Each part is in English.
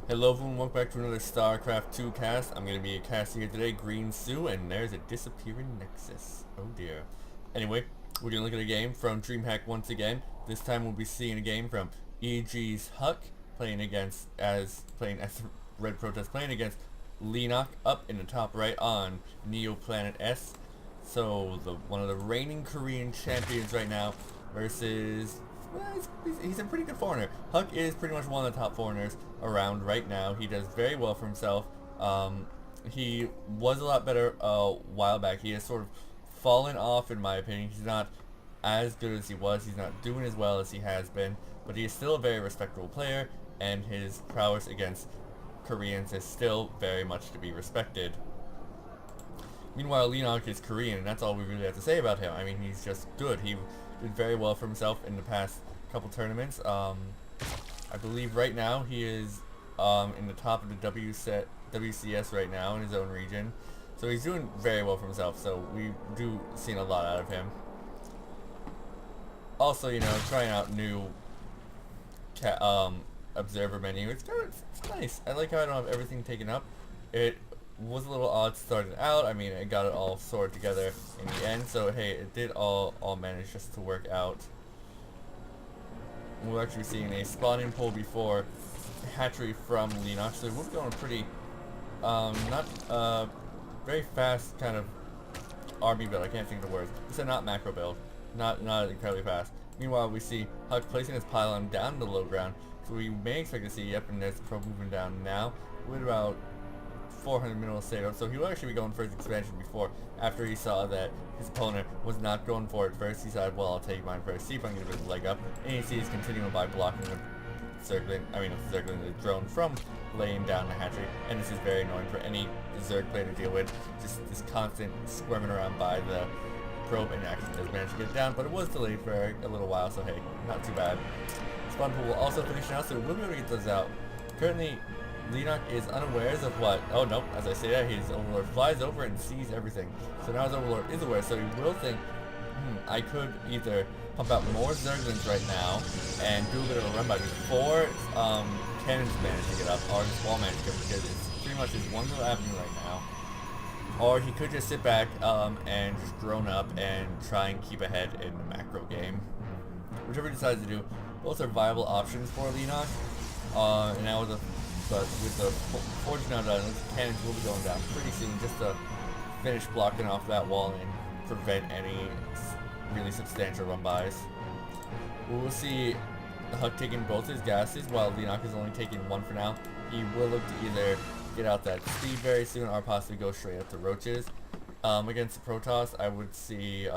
Hello everyone, welcome back to another StarCraft 2 cast. I'm going to be a caster here today, Green Sue, and there's a disappearing Nexus. Oh dear. Anyway, we're going to look at a game from DreamHack once again. This time we'll be seeing a game from EG.HuK, playing as Red Protest, playing against EG.HuK up in the top right on Neo Planet S. So, one of the reigning Korean champions right now versus... well, he's a pretty good foreigner. HuK is pretty much one of the top foreigners around right now. He does very well for himself. He was a lot better a while back. He has sort of fallen off in my opinion. He's not as good as he was. He's not doing as well as he has been. But he is still a very respectable player, and his prowess against Koreans is still very much to be respected. Meanwhile, EG.HuK is Korean, and that's all we really have to say about him. I mean, he's just good. He did very well for himself in the past couple tournaments. I believe right now he is in the top of the WCS right now in his own region. So he's doing very well for himself, so we do see a lot out of him. Also, you know, trying out new observer menu. It's nice. I like how I don't have everything taken up. It was a little odd starting out. I mean, I got it all sorted together in the end, so hey, it did all manage just to work out. We're actually seeing a spawning pool before hatchery from EG.HuK, so we're going pretty not very fast kind of army build. I can't think of the words. It's a not macro build, not incredibly fast. Meanwhile, we see HuK placing his pylon down the low ground, so we may expect to see, yep, and there's the probe moving down now with about 400 mineral stay, so he will actually be going for his expansion before, after he saw that his opponent was not going for it first. He decided, well, I'll take mine first, see if I can get a bit of leg up, and you see he's continuing by blocking the the drone from laying down the hatchery, and this is very annoying for any Zerg player to deal with, just this constant squirming around by the probe, and actually does manage to get it down, but it was delayed for a little while, so hey, not too bad. Spawn pool will also finish now, so we'll be able to get those out. Currently, EG.HuK is unawares of what? Oh no, as I say that, his Overlord flies over and sees everything. So now his Overlord is aware, so he will think, I could either pump out more Zerglings right now and do a bit of a run by before cannons manage to get up, or his wall manage to get up, because it's pretty much his one little avenue right now. Or he could just sit back and just drone up and try and keep ahead in the macro game. Whichever he decides to do, both are viable options for EG.HuK. And now with the forge now done, the cannons will be going down pretty soon, just to finish blocking off that wall and prevent any really substantial run-bys. We will see HuK taking both his gases, while EG.HuK is only taking one for now. He will look to either get out that speed very soon, or possibly go straight up to roaches. Against the Protoss, I would see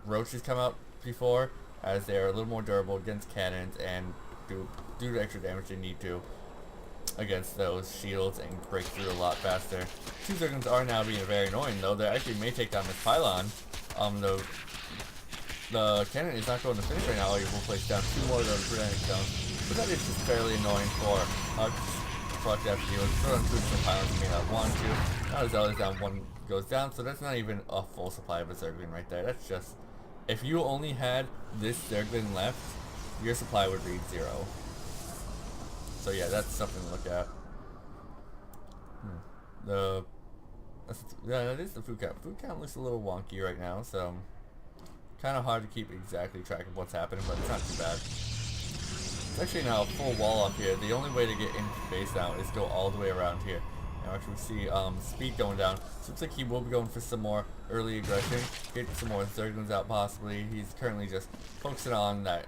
roaches come out before, as they are a little more durable against cannons and do the extra damage they need to against those shields and break through a lot faster. Two Zerglings are now being very annoying, though. They actually may take down this pylon. The cannon is not going to finish right now. He will place down two more of those granite stones, but that is just fairly annoying for HuK. Fuck that deal. Throw on two additional pylons you may not want to. Now his other down, one goes down, so that's not even a full supply of a Zergling right there. That's just, if you only had this Zergling left, your supply would read 0. So yeah, that's something to look at. That is the food count. Food count looks a little wonky right now, so kind of hard to keep exactly track of what's happening, but it's not too bad. It's actually now a full wall up here. The only way to get into base now is go all the way around here. Now actually we see speed going down. So looks like he will be going for some more early aggression, get some more Zerglings out possibly. He's currently just focusing on that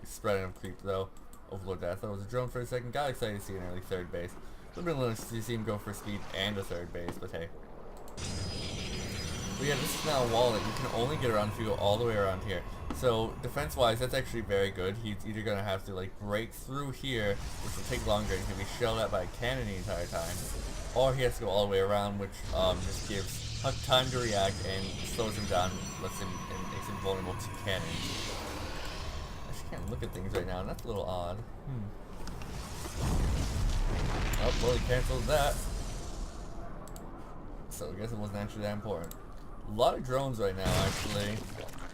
spreading of creep though. Overlord that. I thought it was a drone for a second. Got excited to see an early third base. Would have been a little to see him go for speed and a third base, but hey. But yeah, this is now a wall that you can only get around if you go all the way around here. So defense-wise, that's actually very good. He's either going to have to like break through here, which will take longer and he'll be shelled at by a cannon the entire time, or he has to go all the way around, which just gives HuK time to react and slows him down, lets him and makes him vulnerable to cannons. Can't look at things right now, and that's a little odd. Oh, well, he canceled that. So I guess it wasn't actually that important. A lot of drones right now, actually.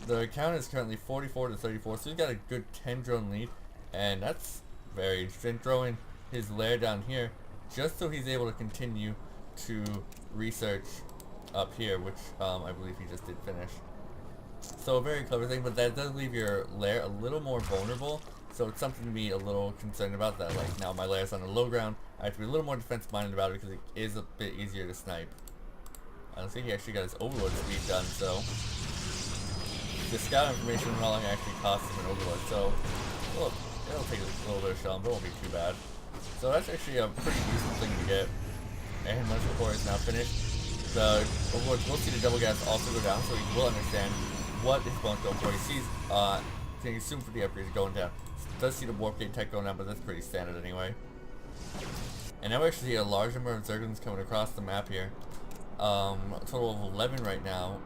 The count is currently 44 to 34, so he's got a good 10 drone lead, and that's very interesting. Throwing his lair down here, just so he's able to continue to research up here, which I believe he just did finish. So a very clever thing, but that does leave your lair a little more vulnerable. So it's something to be a little concerned about, that like now my lair's on the low ground, I have to be a little more defense minded about it because it is a bit easier to snipe. I don't think he actually got his overload speed done, so the scout information no longer actually costs him an overload, so well, it'll take a little bit of shell, but it won't be too bad. So that's actually a pretty useful thing to get. And once the core is now finished, the overlord will see the double gas also go down, so he will understand what his opponent's going for. He sees, can assume for the upgrades going down. Does see the warp gate tech going down, but that's pretty standard anyway. And now we actually see a large number of Zerglings coming across the map here. A total of 11 right now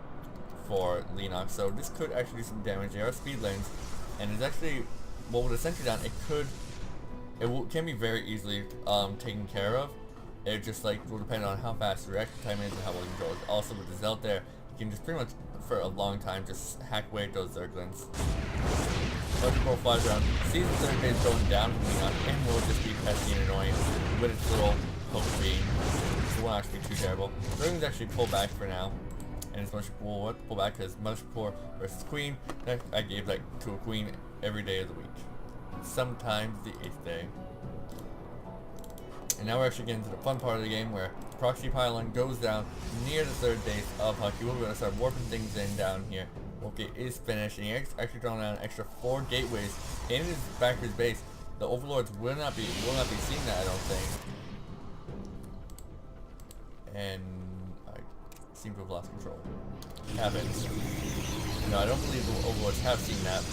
for EG.HuK, so this could actually do some damage. They are speed lanes, and it's actually, well, with the sentry down, can be very easily taken care of. It just like will depend on how fast the reaction time is and how well you control it. Also with the Zealot there, you can just pretty much for a long time just hack away at those Zerglings. Electrical flies around, sees the third base going down from EG.HuK, and will just be pesky and annoying with its little poke beam. It won't actually be too terrible. Zerglings actually pull back for now, and it's much will pull back because much poor versus queen. I gave that to a queen every day of the week, sometimes the 8th day. And now we're actually getting to the fun part of the game where proxy pylon goes down near the third base of EG.HuK. You will be able to start warping things in down here. Warp gate is finished, and he actually thrown down an extra 4 gateways in his backer's base. The overlords will not be seeing that, I don't think. And I seem to have lost control. It happens. No, I don't believe the overlords have seen that.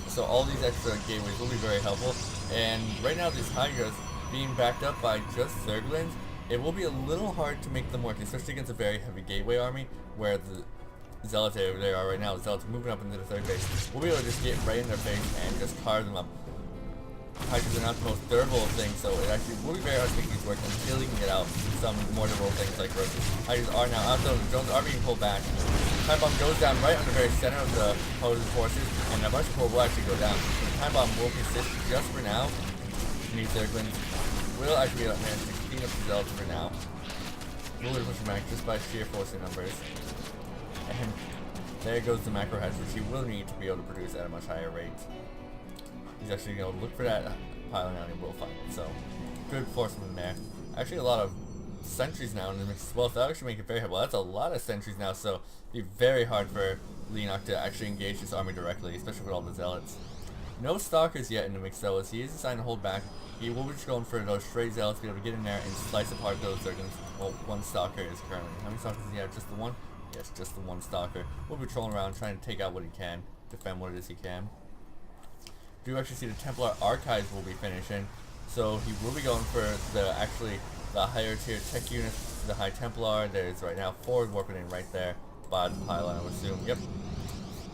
So all these extra gateways will be very helpful. And right now these Hydras being backed up by just Zerglings, it will be a little hard to make them work, especially against a very heavy gateway army, where the Zealots over there are right now. The Zealots moving up into the third base. We'll be able to just get right in their face and just carve them up. Hydras are not the most durable of things, so it actually will be very hard to make these work until you can get out some more durable things like roaches. Hydras are now out, though the drones are being pulled back. Time bomb goes down right on the very center of the opposing forces, and a bunch of core will actually go down. The time bomb will persist just for now. These Zerglings will actually be able to manage to clean up the Zealots for now. We'll push him back just by sheer force in numbers. And there goes the macro hatch, which he will need to be able to produce at a much higher rate. He's actually going to look for that pylon and he will find it. So, good forceman there. Actually, a lot of sentries now in the mix as well, so that actually make it very hard. Well, that's a lot of sentries now, so it'd be very hard for EG.HuK to actually engage this army directly, especially with all the Zealots. No Stalkers yet in the mix though, as he is assigned to hold back. He will be just going for those straight Zealots to be able to get in there and slice apart those Zerglings. Well, 1 Stalker is currently. How many Stalkers does he have? Just the 1? Yes, just the 1 Stalker. We'll be trolling around trying to take out what he can, defend what it is he can. Do actually see the Templar Archives will be finishing, so he will be going for the higher tier tech units, the High Templar. There's right now 4 warping in right there by the pylon, I would assume. Yep.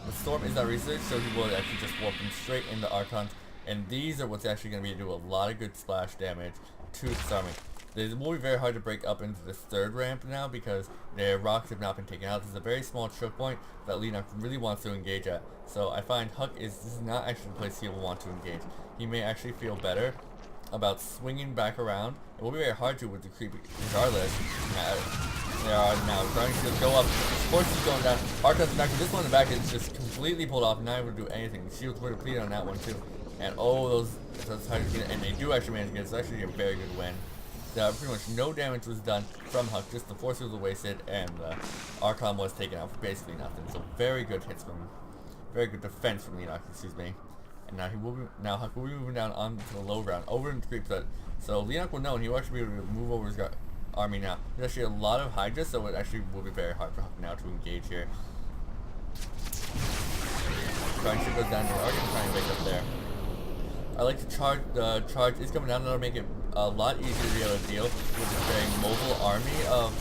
The Storm is not researched, so he will actually just warp them straight into Archons, and these are what's actually going to be do a lot of good splash damage to this army. It will be very hard to break up into this third ramp now because their rocks have not been taken out. This is a very small choke point that EG.HuK really wants to engage at. So I find this is not actually the place he will want to engage. He may actually feel better about swinging back around. It will be very hard to with the creep regardless. They are now starting to go up. Force is going down. Archons back. This one in the back is just completely pulled off, not able to do anything. The shields were depleted on that one too. And oh, those Hydras get it, and they do actually manage to get it. It's actually a very good win. Pretty much no damage was done from EG.HuK, just the forces were wasted, and the Archon was taken out for basically nothing. So very good hits very good defense from EG.HuK, excuse me. And now EG.HuK will be moving down onto the low ground, over into the creep set. So EG.HuK will know, and he will actually be able to move over his army now. There's actually a lot of Hydras, so it actually will be very hard for EG.HuK now to engage here. Trying to go down to Archon, trying to make up there. I like to charge. The charge is coming down. That'll make it a lot easier to be able to deal with this very mobile army of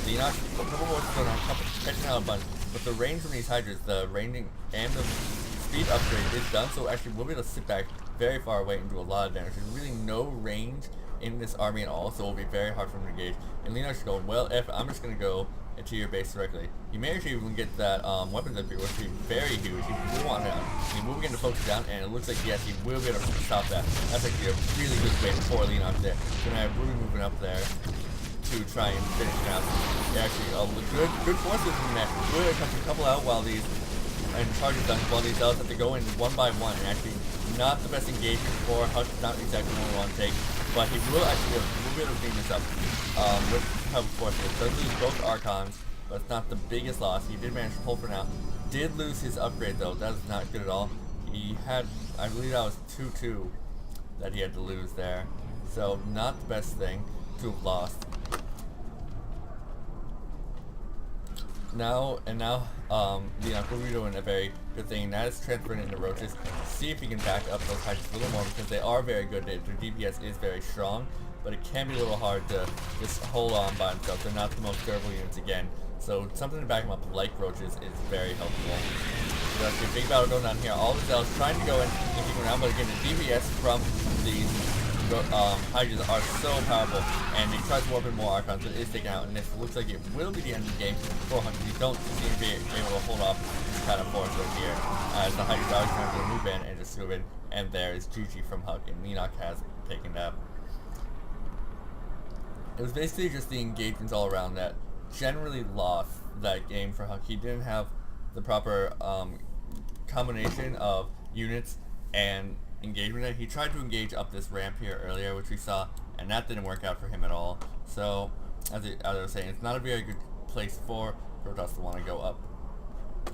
EG.HuK. A couple more going on, catching out a bunch. But the range from these Hydras, the ranging and the speed upgrade is done, so actually we'll be able to sit back very far away and do a lot of damage. There's really no range in this army at all, so it'll be very hard for him to engage. And EG.HuK's going, well, I'm just going to go to your base directly. You may actually even get that weapons up here, which would be very huge. You want to move again to focus down, and it looks like yes, he will be able to stop that. That's actually a really good way for EG.HuK there. So now we'll be moving up there to try and finish it out. Yeah, actually, good forces in there. We're going to catch a couple out while these and charges done while these elves have to go in one by one, and actually not the best engagement for EG.HuK, not exactly what we want to take, but he will actually be able to clean this up with help of course. It does lose both Archons, but it's not the biggest loss. He did manage to pull for now. Did lose his upgrade though, that is not good at all. He had, I believe that was 2-2 that he had to lose there, so not the best thing to have lost. Now, EG.HuK will be doing a very good thing, and that is transferring into roaches. See if he can back up those hatches a little more, because they are very good. Their DPS is very strong, but it can be a little hard to just hold on by themselves. They're not the most durable units again, so something to back them up like roaches is very helpful. So that's a big battle going on here. All the cells trying to go in and keep them around, but again, the DPS from these Hydras are so powerful, and they try to warp in more Archons, but it is taken out, and this looks like it will be the end of the game for EG.HuK. You don't seem to be able to hold off this kind of force right here, as the Hydras are trying to move in and just move in, and there is GG from EG.HuK, and EG.HuK has taken that. It was basically just the engagements all around that generally lost that game for EG.HuK. He didn't have the proper combination of units and engagement. He tried to engage up this ramp here earlier, which we saw, and that didn't work out for him at all. So, as I was saying, it's not a very good place for Protoss to want to go up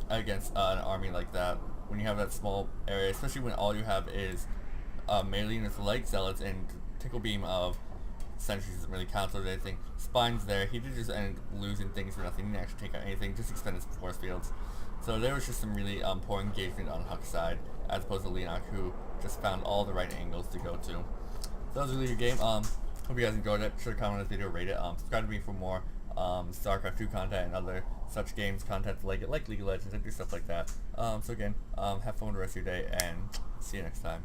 against an army like that when you have that small area, especially when all you have is melee units like Zealots and Tickle Beam of Sentries doesn't really count towards anything. Spine's there. He did just end up losing things for nothing. He didn't actually take out anything, just expend his force fields. So there was just some really poor engagement on EG.HuK's side, as opposed to EG.HuK, who just found all the right angles to go to. So that was really your game. Hope you guys enjoyed it. Be sure to comment on this video, rate it. Subscribe to me for more StarCraft 2 content and other such games content like it, like League of Legends. I do stuff like that. So again, have fun with the rest of your day, and see you next time.